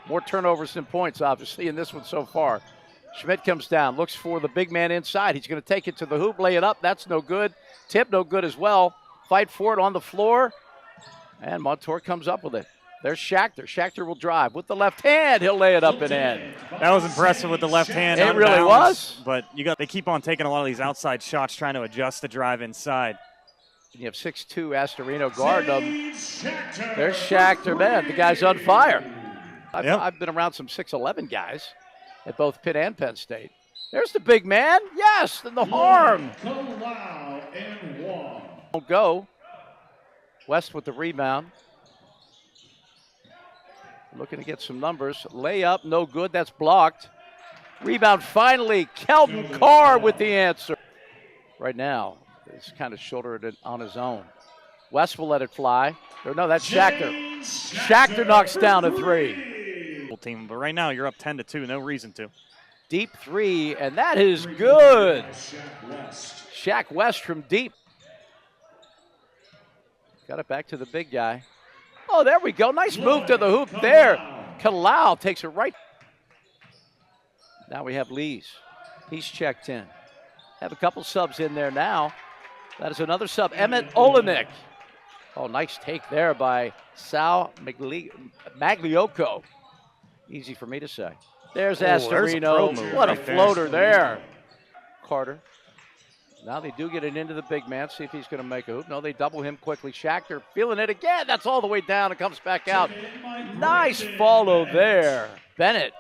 More turnovers than points, obviously, in this one so far. Schmidt comes down, looks for the big man inside. He's going to take it to the hoop, lay it up. That's no good. Tip, no good as well. Fight for it on the floor. And Montour comes up with it. There's Schachter. Schachter will drive with the left hand. He'll lay it up and in. That was impressive with the left hand. It really was. But they keep on taking a lot of these outside shots, trying to adjust the drive inside. You have 6'2" Astorino guarding him. There's Schachter. Man, the guy's on fire. I've been around some 6'11" guys at both Pitt and Penn State. There's the big man. Yes, and the harm. Won't go. West with the rebound. Looking to get some numbers. Layup, no good. That's blocked. Rebound finally. Keldon Carr with the answer. Right now, he's kind of shouldered it on his own. West will let it fly. No, that's Schachter. Schachter knocks down a three. Team, but right now you're up 10-2. No reason to. Deep three, and that is good. Shaq West from deep. Got it back to the big guy. Oh, there we go. Nice move to the hoop there. Kalau takes it right. Now we have Lees. He's checked in. Have a couple subs in there now. That is another sub. Emmett Olenek. Oh, nice take there by Sal Magliocco. Easy for me to say. There's Astorino. What a floater there. Carter. Now they do get it into the big man. See if he's going to make a hoop. No, they double him quickly. Schachter feeling it again. That's all the way down. It comes back out. Nice follow there. Bennett.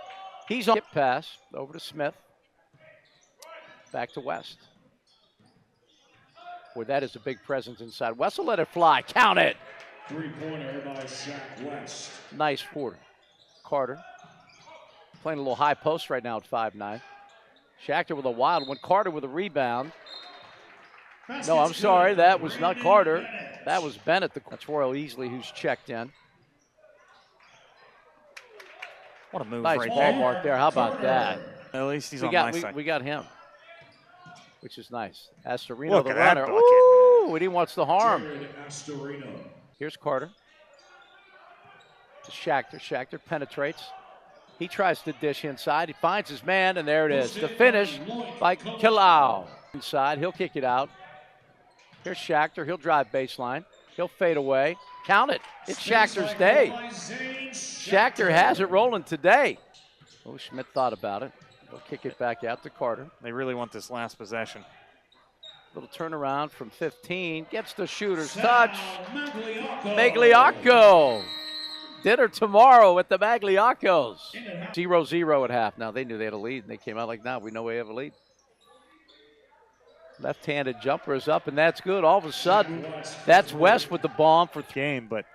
He's on. Skip pass over to Smith. Back to West. Boy, that is a big presence inside. West will let it fly. Count it. Three-pointer by Shaq West. Nice quarter. Carter. Playing a little high post right now at 5'9". Schachter with a wild one. Carter with a rebound. No, I'm sorry. That was not Carter. That was Bennett. That's Royal Easley who's checked in. What a move nice right ball there. mark there. How about that? At least he's on my side. We got him, which is nice. Astorino, Look the at runner. that bucket. Ooh, and he wants the harm. Astorino. Here's Carter. To Schachter. Schachter penetrates. He tries to dish inside. He finds his man, and there it is. The finish by Kalau. Inside, he'll kick it out. Here's Schachter. He'll drive baseline. He'll fade away. Count it. It's Schachter's day. Schachter has it rolling today. Oh, Schmidt thought about it. He'll kick it back out to Carter. They really want this last possession. Little turnaround from 15. Gets the shooter's touch. Magliocco. Dinner tomorrow at the Magliaccos. 0-0 at half. Now, they knew they had a lead, and they came out like, now we know we have a lead. Left-handed jumper is up, and that's good. All of a sudden, that's West with the bomb for game. But,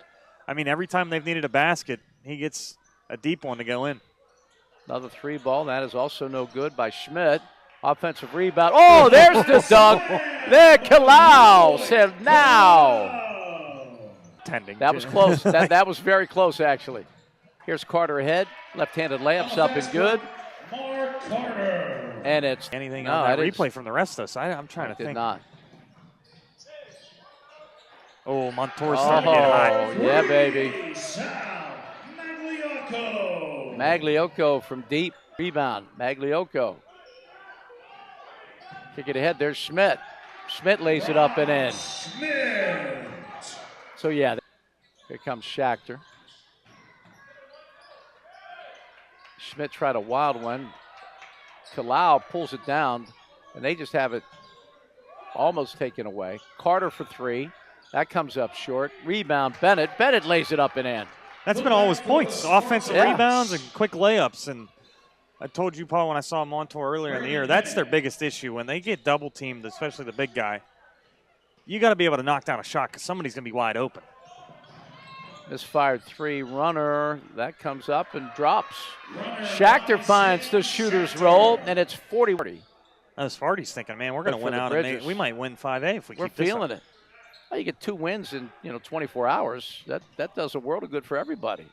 I mean, every time they've needed a basket, he gets a deep one to go in. Another three ball. That is also no good by Schmidt. Offensive rebound. Oh, there's the dunk. There, Kalau said now. That was close. that was very close, actually. Here's Carter ahead. Left-handed layups up and good. Mark Carter. And it's anything on that replay from the rest of us. I'm trying to think. Did not. Oh, Montour's starting to get hot. Yeah, baby. Magliocco. Magliocco from deep. Rebound. Magliocco. Kick it ahead. There's Schmidt. Schmidt lays it up and in. Schmidt. So, yeah, here comes Schachter. Schmidt tried a wild one. Kalau pulls it down, and they just have it almost taken away. Carter for three. That comes up short. Rebound, Bennett. Bennett lays it up and in. That's been all his points. Offensive rebounds and quick layups. And I told you, Paul, when I saw Montour earlier in the year, that's their biggest issue. When they get double-teamed, especially the big guy, you got to be able to knock down a shot because somebody's going to be wide open. Misfired three runner. That comes up and drops. Schachter finds the shooter's roll, and it's 40-40. Sparty's thinking, man, we're going to win out. And we might win 5A if we keep this feeling it. Well, you get 2 wins in 24 hours. That does a world of good for everybody.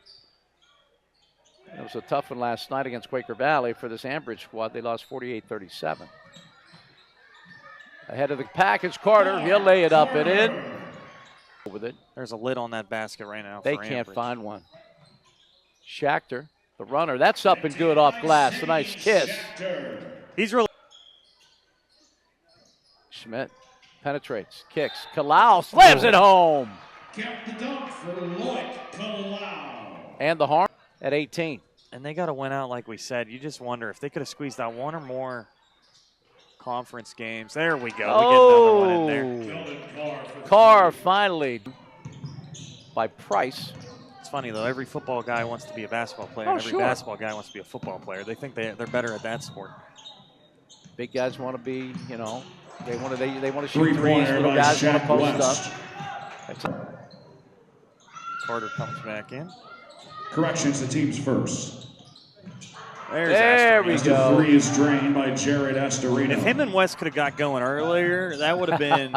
It was a tough one last night against Quaker Valley for this Ambridge squad. They lost 48-37. Ahead of the package, Carter. He'll lay it up and in. With it. There's a lid on that basket right now. They can't find one. Schachter The runner, that's up and good off glass. A nice kiss. He's really. Schmidt penetrates, kicks. Kalau slams it home. Count the dunk for Loic Kalau. And the harm at 18. And they got to win out, like we said. You just wonder if they could have squeezed out one or more conference games. There we go. We get another one in there. Kelvin Carr finally by Price. It's funny, though. Every football guy wants to be a basketball player. Oh, and every sure. basketball guy wants to be a football player. They think they're better at that sport. Big guys want to be, they want to shoot threes. Three-pointer Little by guys want to Shaq post West. up. That's Carter comes back in. Corrections, the team's first. There's There Astor. we As go. the three is drained by Jared Astorino. If him and West could have got going earlier, that would have been